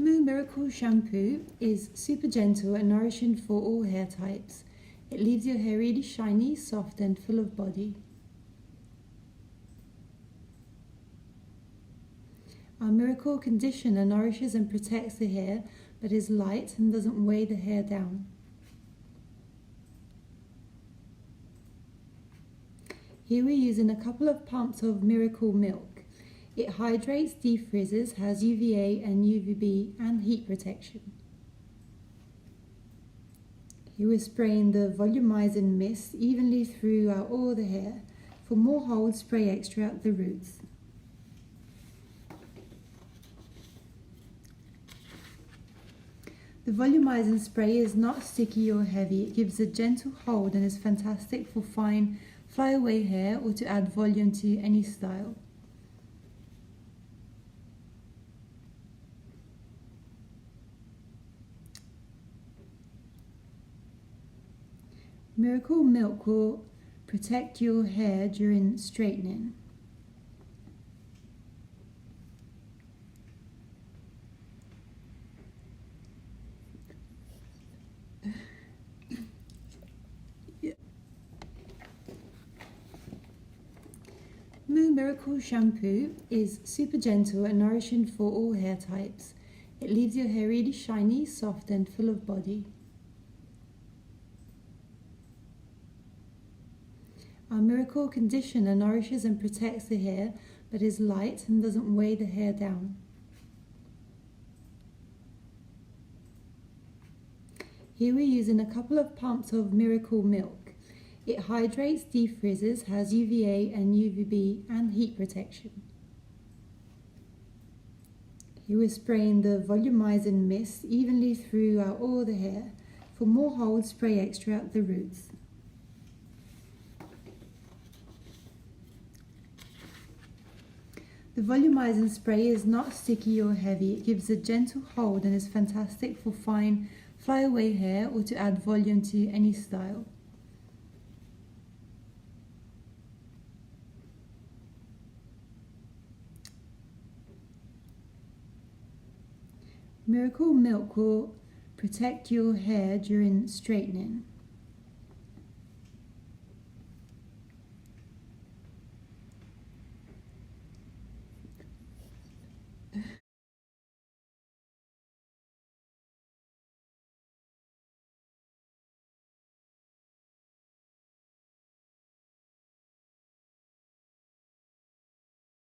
Moo Miracle Shampoo is super gentle and nourishing for all hair types. It leaves your hair really shiny, soft and full of body. Our Miracle Conditioner nourishes and protects the hair but is light and doesn't weigh the hair down. Here we're using a couple of pumps of Miracle Milk. It hydrates, defrizzes, has UVA and UVB and heat protection. Here we're spraying the Volumising mist evenly throughout all the hair. For more hold, spray extra at the roots. The Volumising spray is not sticky or heavy. It gives a gentle hold and is fantastic for fine flyaway hair or to add volume to any style. Miracle Milk will protect your hair during straightening. Moo Miracle Shampoo is super gentle and nourishing for all hair types. It leaves your hair really shiny, soft and full of body. Our Miracle Conditioner nourishes and protects the hair but is light and doesn't weigh the hair down. Here we're using a couple of pumps of Miracle Milk. It hydrates, defrizzes, has UVA and UVB and heat protection. Here we're spraying the Volumising mist evenly throughout all the hair. For more hold, spray extra at the roots. The Volumising spray is not sticky or heavy. It gives a gentle hold and is fantastic for fine flyaway hair or to add volume to any style. Miracle Milk will protect your hair during straightening.